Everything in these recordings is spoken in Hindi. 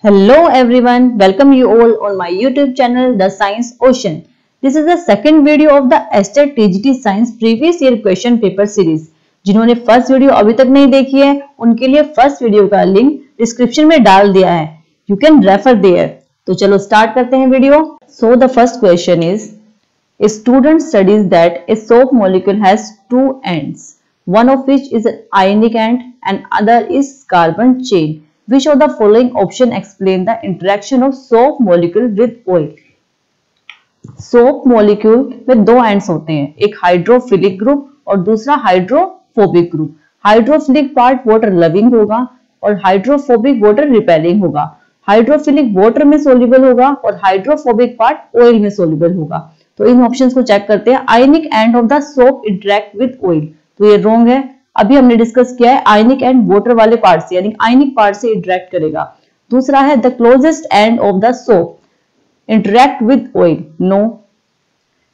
Hello everyone, welcome you all on my YouTube channel The Science Ocean. This is the second video of the ESTET TGT Science Previous Year Question Paper Series. जिन्होंने फर्स्ट वीडियो अभी तक नहीं देखी है उनके लिए फर्स्ट वीडियो का लिंक डिस्क्रिप्शन में डाल दिया है. You can refer there. तो चलो स्टार्ट करते हैं video. So the first question is, a student studies that a soap molecule has two ends, one of which is an ionic end and other is carbon chain. Which of the following option explain the interaction of soap molecule with oil? Soap molecule में दो एंड्स होते हैं, एक हाइड्रोफिलिक ग्रुप और दूसरा hydrophobic group. Hydrophilic part water loving होगा और हाइड्रोफोबिक वाटर रिपेलिंग होगा. हाइड्रोफिलिक वाटर में सोल्यूबल होगा और हाइड्रोफोबिक पार्ट ऑयल में सोल्यूबल होगा. तो इन ऑप्शंस को चेक करते हैं. Ionic end of the soap interact with oil, तो ये रॉन्ग है. अभी हमने डिस्कस किया है आयनिक एंड वाटर वाले पार्ट से, यानी आयनिक पार्ट से इंटरेक्ट करेगा. दूसरा है the closest end of the soap interact with oil. No,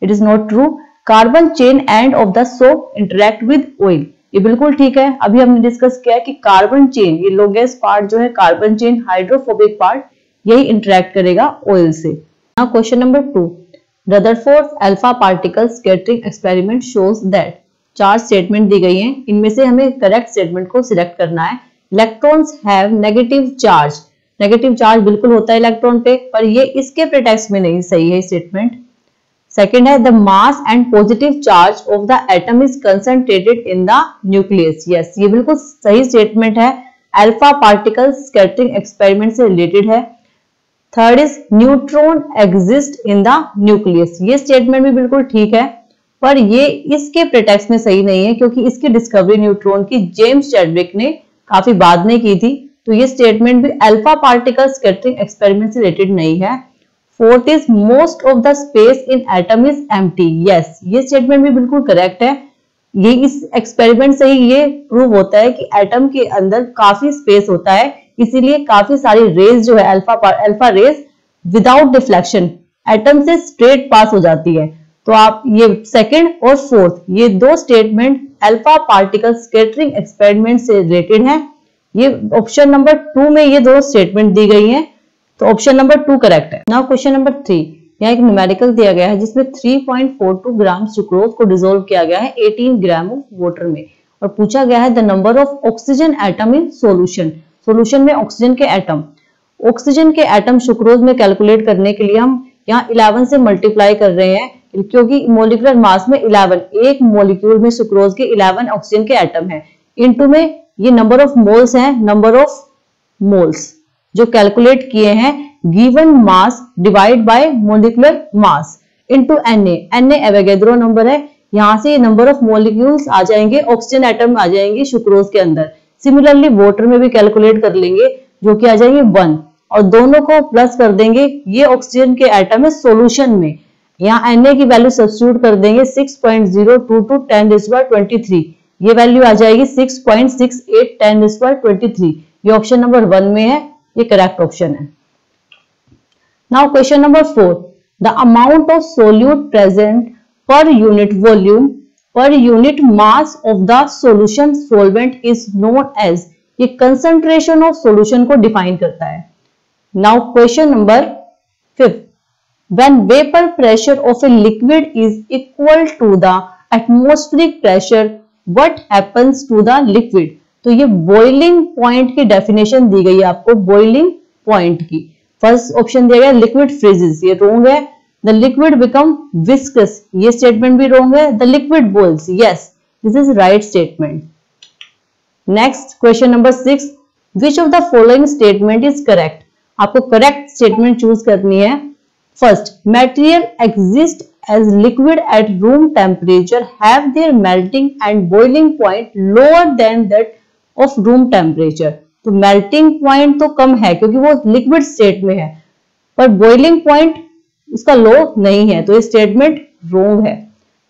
it is not true. Carbon chain end of the soap interact with oil, ये बिल्कुल ठीक है. अभी हमने डिस्कस किया है कि कार्बन चेन, ये लॉन्गेस्ट पार्ट जो है कार्बन चेन, हाइड्रोफोबिक पार्ट, यही इंटरेक्ट करेगा ऑयल से. Now question number 2. Rutherford alpha particle scattering experiment shows that. 4 statement दी गई हैं, इनमें से हमें करेक्ट स्टेटमेंट को सिलेक्ट करना है. Electrons have negative charge. Negative charge बिल्कुल होता है इलेक्ट्रॉन पे, पर ये इसके प्रीटेक्स्ट में नहीं सही है स्टेटमेंट. सेकंड है the mass and positive charge of the atom is concentrated in the nucleus. Yes, ये बिल्कुल सही स्टेटमेंट है. अल्फा पार्टिकल स्कैटरिंग एक्सपेरिमेंट से रिलेटेड है. Third is neutron exist in the nucleus. ये स्टेटमेंट भी बिल्कुल ठीक है, पर ये इसके प्रीटेक्स्ट में सही नहीं है क्योंकि इसकी डिस्कवरी न्यूट्रॉन की जेम्स चैडविक ने काफी बाद में की थी. तो ये स्टेटमेंट भी अल्फा पार्टिकल स्कैटरिंग एक्सपेरिमेंट से रिलेटेड नहीं है. Fourth is most of the space in atom is empty. Yes, ये स्टेटमेंट भी बिल्कुल करेक्ट है. ये इस एक्सपेरिमेंट से ही ये प्रूव होता है कि एटम के अंदर काफी स्पेस होता है, इसीलिए काफी सारी रेज जो है alpha rays without deflection atom से स्ट्रेट पास हो जाती है. तो आप ये सेकंड और फोर्थ, ये दो statement alpha particle scattering experiment से रिलेटेड है. ये ऑप्शन नंबर 2 में ये दो स्टेटमेंट दी गई हैं, तो ऑप्शन नंबर 2 करेक्ट है. Now question number 3. यहाँ एक न्यूमेरिकल दिया गया है जिसमें 3.42 ग्राम सुक्रोज को डिसोल्व किया गया है 18 ग्राम ऑफ वाटर में, और पूछा गया है the number of oxygen atom in solution. Solution में ऑक्सीजन के एटम. ऑक्सीजन के एटम सुक्रोज में कैलकुलेट करने के लिए हम यहाँ 11 से मल्टीप्लाई कर रहे हैं क्योंकि मोलिकुलर मास में 11, एक मोलिक्यूल में सुक्रोज के 11 ऑक्सीजन के एटम है. इनटू में ये नंबर ऑफ मोल्स हैं, नंबर ऑफ मोल्स जो कैलकुलेट किए हैं given mass divide by molecular mass into Na. Na Avogadro number है. यहां से नंबर ऑफ मोलिक्यूल्स आ जाएंगे, ऑक्सीजन एटम आ जाएंगे सुक्रोज के अंदर. सिमिलरली वाटर में भी कैलकुलेट कर लेंगे जो कि आ जाएंगे 1, और दोनों को प्लस कर देंगे. ये ऑक्सीजन के एटम है सोल्यूशन में, यहाँ Na की वैल्यू सब्स्टिट्यूट कर देंगे 6.022 10⁻23. ये वैल्यू आ जाएगी 6.68 10⁻23. ये ऑप्शन नंबर 1 में है, ये करेक्ट ऑप्शन है. Now question number 4. The amount of solute present per unit volume per unit mass of the solution solvent is known as. ये कंसंट्रेशन ऑफ सोल्यूशन को डिफाइन करता है. Now question number 5. When vapor pressure of a liquid is equal to the atmospheric pressure, what happens to the liquid? तो ये boiling point की definition दी गई है आपको, boiling point की. फर्स्ट ऑप्शन दिया गया liquid freezes, ये wrong है. The liquid become viscous, ये statement भी wrong है. The liquid boils, yes, this is right statement. Next question number 6. Which of the following statement is correct? आपको correct statement choose करनी है. First, material exist as liquid at room temperature have their melting and boiling point lower than that of room temperature. तो melting point तो कम है क्योंकि वो liquid state में है, पर boiling point उसका लो नहीं है, तो ये statement wrong है.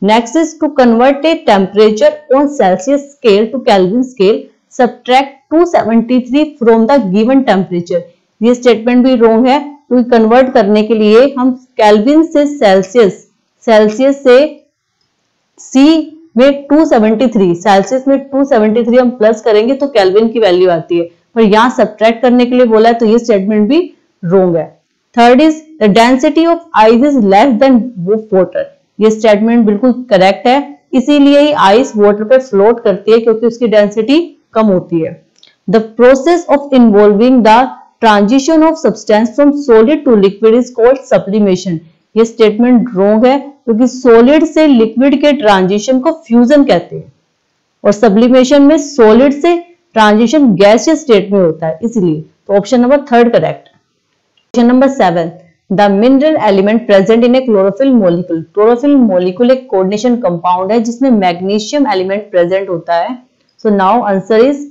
Next is to convert a temperature on Celsius scale to Kelvin scale, subtract 273 from the given temperature. ये statement भी wrong है. तो कन्वर्ट करने के लिए हम केल्विन से सेल्सियस से सी में 273, सेल्सियस में 273 हम प्लस करेंगे तो केल्विन की वैल्यू आती है. पर यहाँ सब्ट्रैक्ट करने के लिए बोला है, तो ये स्टेटमेंट भी रोंग है। Third is the density of ice is less than water, ये स्टेटमेंट बिल्कुल करेक्ट है, इसीलिए ही आइस वाटर पे फ्लोट करती है क्योंकि उसकी डेंसिटी कम होती है। The process of involving the transition of substance from solid to liquid is called sublimation, ये स्टेटमेंट रोंग है क्योंकि सॉलिड से लिक्विड के ट्रांजिशन को फ्यूजन कहते हैं और सब्लिमेशन में सॉलिड से ट्रांजिशन गैसियस स्टेट में होता है, इसलिए तो ऑप्शन नंबर थर्ड करेक्ट है। Question number 7, the mineral element present in a chlorophyll molecule, chlorophyll molecule एक कोऑर्डिनेशन कंपाउंड है जिसमें मैग्नीशियम एलिमेंट प्रेजेंट होता है, so now answer is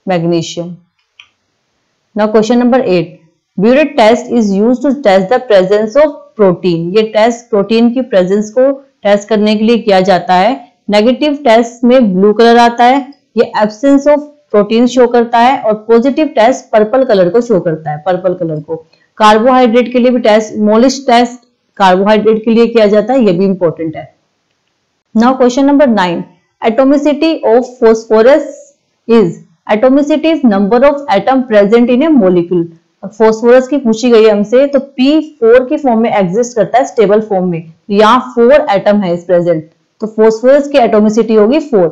magnesium. Now question number 8, biuret test is used to test the presence of protein, ये टेस्ट प्रोटीन की प्रेजेंस को टेस्ट करने के लिए किया जाता है। नेगेटिव टेस्ट में ब्लू कलर आता है, ये एब्सेंस ऑफ प्रोटीन शो करता है, और पॉजिटिव टेस्ट पर्पल कलर को शो करता है, पर्पल कलर को। कार्बोहाइड्रेट के लिए भी टेस्ट, मोलिश टेस्ट कार्बोहाइड्रेट के लिए किया जाता है, ये भी इंपॉर्टेंट है। Now question number 9, atomicity of phosphorus is, atomicity is number of atom present in A molecule. Phosphorus की पूछी गई है हमसे, तो P4 की फॉर्म में एग्जिस्ट करता है स्टेबल फॉर्म में, यहाँ 4 एटम है इस प्रेजेंट, तो फॉस्फोरस की एटोमिसिटी होगी 4।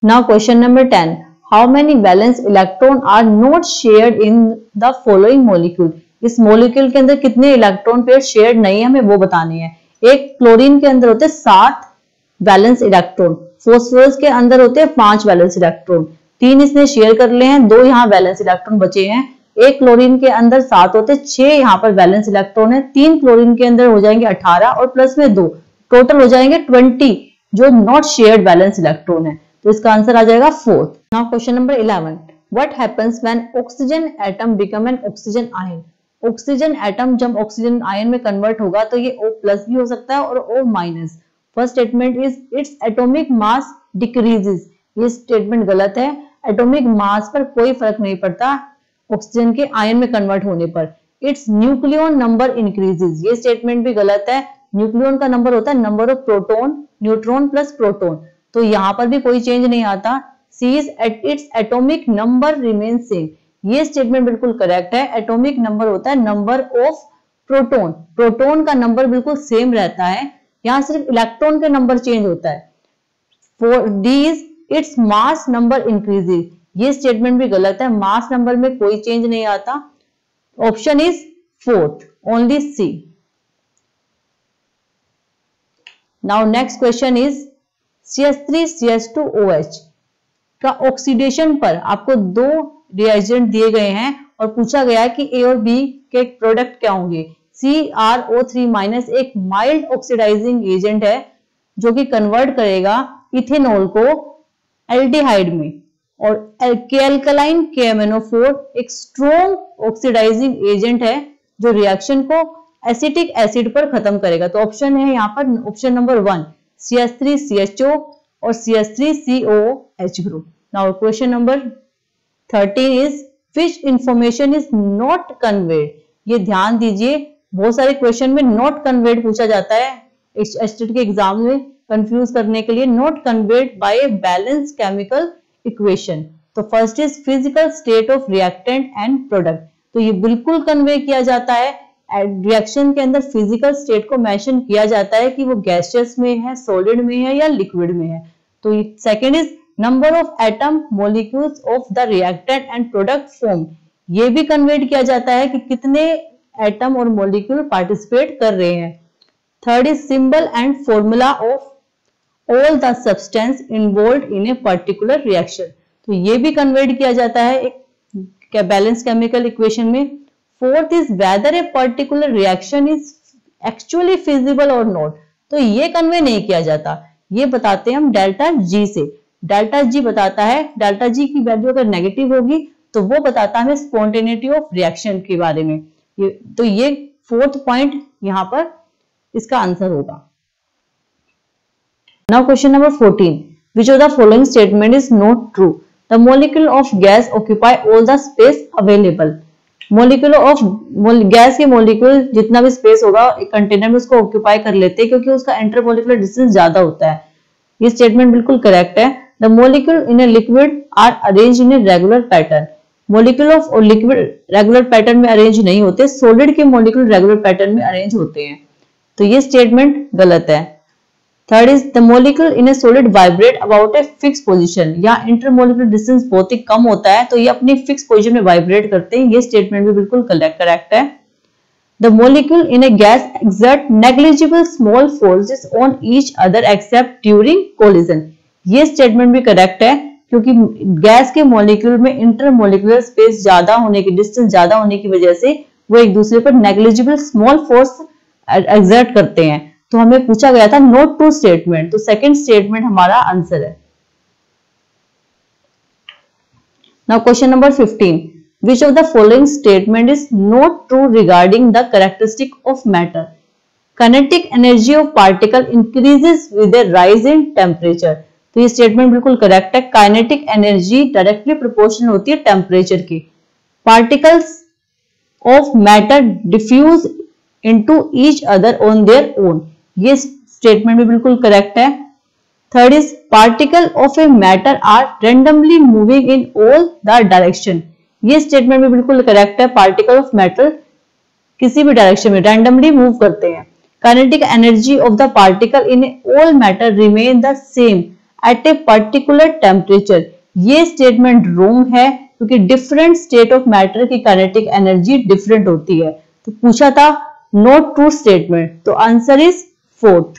Now question number 10, how many valence electron are not shared in the following molecule, इस मॉलिक्यूल के अंदर कितने इलेक्ट्रॉन पेयर शेयर्ड नहीं है हमें वो बताने हैं। एक क्लोरीन के अंदर होते हैं 7 वैलेंस इलेक्ट्रॉन, फॉस्फोरस के अंदर होते हैं 5 वैलेंस इलेक्ट्रॉन, 3 इसने शेयर कर लिए हैं, 2 यहाँ वैलेंस इलेक्ट्रॉन बचे हैं। एक क्लोरीन के अंदर 7 होते, 6 यहाँ पर वैलेंस इलेक्ट्रॉन है, 3 क्लोरीन के अंदर हो जाएंगे 18 और प्लस में 2, टोटल हो जाएंगे 20 जो नॉट शेयर्ड वैलेंस इलेक्ट्रॉन है, तो इसका आंसर आ जाएगा 4th। Now question number 11, what happens when oxygen atom become an oxygen ion, oxygen atom जब ऑक्सीजन आयन में कन्वर्ट होगा तो ये O+ भी हो सकता है और O-। First statement is its atomic mass decreases, ये स्टेटमेंट गलत है, एटॉमिक मास पर कोई फर्क नहीं पड़ता ऑक्सीजन के आयन में कन्वर्ट होने पर। इट्स न्यूक्लियन नंबर इंक्रीजेस, ये स्टेटमेंट भी गलत है, न्यूक्लियन का नंबर होता है number of proton, neutron plus proton, तो यहाँ पर भी कोई चेंज नहीं आता। C is at its atomic number remain same, ये स्टेटमेंट बिल्कुल करेक्ट है, एटॉमिक नंबर होता है नंबर ऑफ प्रोटॉन, प्रोटॉन का नंबर बिल्कुल सेम रहता है, यहाँ सिर्फ इलेक्ट्रॉन के नंबर चेंज होता है। For D is its mass number increases, ये स्टेटमेंट भी गलत है, मास नंबर में कोई चेंज नहीं आता। Option is 4th, only C. Now next question is CH3CH2OH का ऑक्सीडेशन पर आपको 2 रिएजेंट दिए गए हैं और पूछा गया है कि A और B के प्रोडक्ट क्या होंगे। CrO3- एक माइल्ड ऑक्सीडाइजिंग एजेंट है जो कि कन्वर्ट करेगा इथेनॉल को एल्डिहाइड में, और अल्कलाइन KMnO4 एक स्ट्रॉन्ग ऑक्सीडाइजिंग एजेंट है जो रिएक्शन को एसिटिक एसिड पर खत्म करेगा। तो ऑप्शन है यहाँ पर ऑप्शन नंबर 1 CH3CHO और CH3COOH group. Now question number 13 is which information is not conveyed, ये ध्यान दीजिए बहुत सारे क्वेश्चन में नॉट कन्वेड पूछा जाता है एचटेट के एग्जाम में, कंफ्यूज करने के लिए। Not conveyed by a balance chemical equation, तो first is physical state of reactant and product, तो ये बिल्कुल कन्वे किया जाता है, रिएक्शन के अंदर फिजिकल स्टेट को मेंशन किया जाता है कि वो गैसियस में है, सॉलिड में है या लिक्विड में है। तो second is number of atom molecules of the reactant and product form, ये भी कन्वेट किया जाता है कि कितने एटम और मॉलिक्यूल पार्टिसिपेट कर रहे हैं। Third is symbol and formula of all the substance involve in a particular reaction, तो ये भी कन्वर्ट किया जाता है एक बैलेंस केमिकल इक्वेशन में। Fourth is whether a particular reaction is actually feasible और नॉट, तो ये कन्वे नहीं किया जाता, ये बताते हैं हम डेल्टा जी से। डेल्टा जी बताता है, डेल्टा जी की वैल्यू अगर नेगेटिव होगी तो वो बताता है हमें स्पॉन्टेनिटी ऑफ रिएक्शन के बारे में। तो ये 4th पॉइंट यहाँ पर इसका आंसर होगा। Now question number 14. Which of the following statement is not true? The molecule of gas occupy all the space available. Molecule of gas के molecule जितना भी स्पेस होगा एक कंटेनर में उसको ऑक्यूपाई कर लेते हैं क्योंकि उसका इंटरमोलिकुलर डिस्टेंस ज्यादा होता है। ये स्टेटमेंट बिल्कुल करेक्ट है। The molecule in a liquid are arranged in a regular pattern. Molecule of liquid regular pattern में अरेंज नहीं होते, सॉलिड के मॉलिक्यूल रेगुलर पैटर्न में अरेंज होते हैं। तो ये स्टेटमेंट गलत है। Third is the molecule in A solid vibrate about a fix position. यहाँ इंटरमोलिकुलर डिस्टेंस बहुत ही कम होता है तो ये अपनी फिक्स पोजीशन में वाइब्रेट करते हैं। ये स्टेटमेंट भी बिल्कुल करेक्ट है। The molecule in A gas exert negligible small forces on each other accept during collision. ये स्टेटमेंट भी करेक्ट है क्योंकि गैस के मॉलिक्यूल में इंटरमोलिकुलर स्पेस ज्यादा होने की, डिस्टेंस ज्यादा होने की वजह से वो एक दूसरे पर नेग्लिजिबल स्मॉल फोर्स एक्सर्ट करते हैं। तो हमें पूछा गया था नोट टू स्टेटमेंट, तो सेकंड स्टेटमेंट हमारा आंसर है। Now question number 15, which of the following statement is not true regarding the characteristic of matter? Kinetic energy of particle increases with a rise in temperature. तो ये स्टेटमेंट बिल्कुल करेक्ट है। काइनेटिक एनर्जी डायरेक्टली प्रोपोर्शनल होती है टेम्परेचर की। Particles of matter diffuse into each other on their own. ये स्टेटमेंट भी बिल्कुल करेक्ट है। Third is particle of a matter are randomly moving in all the direction. ये स्टेटमेंट भी बिल्कुल करेक्ट है। पार्टिकल ऑफ मैटर किसी भी डायरेक्शन में रैंडमली मूव करते हैं। Kinetic energy of the particle in all matter remain the same at a particular temperature. ये स्टेटमेंट रॉन्ग है क्योंकि डिफरेंट स्टेट ऑफ मैटर की काइनेटिक एनर्जी डिफरेंट होती है। तो पूछा था नॉट ट्रू स्टेटमेंट, तो answer is fourth.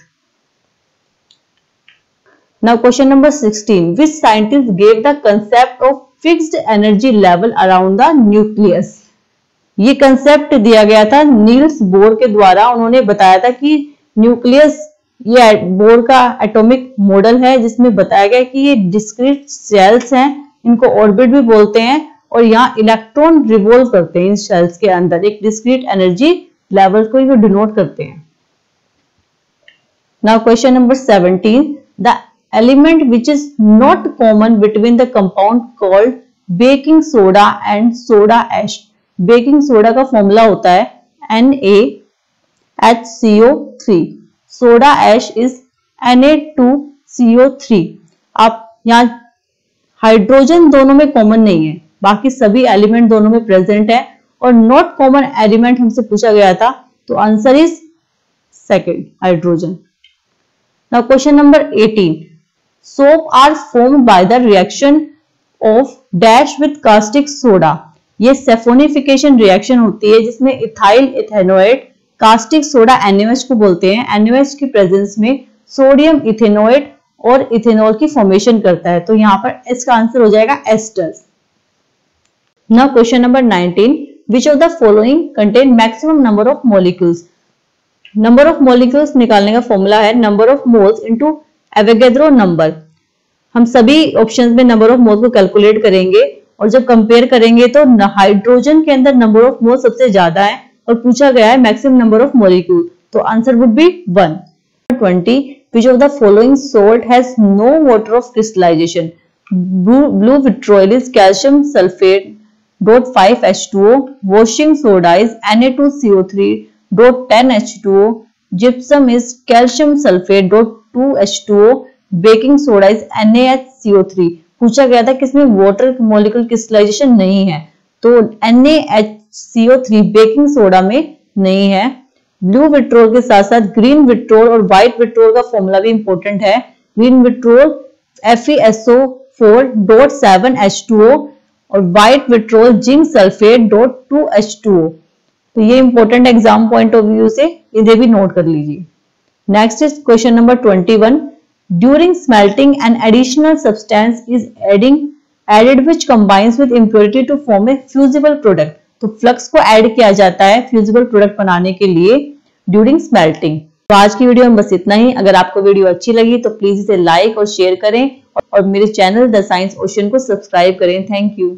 Now question number 16, which scientist gave the concept of fixed energy level around the nucleus. ये कंसेप्ट दिया गया था नील्स बोर के द्वारा। उन्होंने बताया था कि न्यूक्लियस, ये बोर का एटॉमिक मॉडल है जिसमें बताया गया कि ये डिस्क्रीट सेल्स हैं, इनको ऑर्बिट भी बोलते हैं, और यहाँ इलेक्ट्रॉन रिवॉल्व करते हैं इन सेल्स के अंदर। एक डिस्क्रीट एनर्जी लेवल को ये डिनोट करते हैं। Now question number 17, the element which is not common between the compound called baking soda and soda ash. Baking soda का फॉर्मूला होता है NaHCO3, soda ash is Na2CO3। आप यहाँ हाइड्रोजन दोनों में कॉमन नहीं है, बाकी सभी एलिमेंट दोनों में प्रेजेंट है, और नॉट कॉमन एलिमेंट हमसे पूछा गया था, तो answer is second, hydrogen. Now question number 18, soap are formed by the reaction of dash with caustic soda। ये सेफोनिफिकेशन रिएक्शन होती है जिसमें ethyl ethanoate caustic soda NaOH को बोलते हैं। NaOH की प्रेजेंस में सोडियम इथेनोएट और इथेनॉल की फॉर्मेशन करता है। तो यहाँ पर इसका आंसर हो जाएगा asters. Now question number 19, which of the following contain maximum number of molecules. Number of molecules निकालने का फॉर्मूला है number of moles into Avogadro number. हम सभी ऑप्शंस में नंबर ऑफ मोल्स को कैलकुलेट करेंगे और जब कंपेयर करेंगे तो हाइड्रोजन के अंदर नंबर ऑफ मोल्स सबसे ज्यादा है और पूछा गया है मैक्सिमम नंबर ऑफ मॉलिक्यूल, तो answer would be 1। 20, which of the following salt has no water of crystallization? Blue vitriol is calcium sulfate .5H2O, washing soda is Na2CO3 .10H2O, gypsum is calcium sulfate .2H2O, baking soda is NaHCO3। पूछा गया था किसमें वाटर मॉलिक्यूल क्रिस्टलाइजेशन नहीं है, तो NaHCO3 बेकिंग सोडा में नहीं है। ब्लू विट्रोल के साथ साथ ग्रीन विट्रोल और व्हाइट विट्रोल का फॉर्मूला भी इंपॉर्टेंट है। ग्रीन विट्रोल FeSO4.7H2O और white vitriol zinc sulphate .2H2O। तो ये important exam point of view से इन्हें भी नोट कर लीजिए। Next is question number 21, during smelting an additional substance is added which combines with impurity to form a fusible product। तो फ्लक्स को ऐड किया जाता है फ्यूजिबल प्रोडक्ट बनाने के लिए ड्यूरिंग स्मेल्टिंग। तो आज की वीडियो में बस इतना ही। अगर आपको वीडियो अच्छी लगी तो प्लीज इसे लाइक और शेयर करें और मेरे चैनल द साइंस ओशन को सब्सक्राइब करें। Thank you.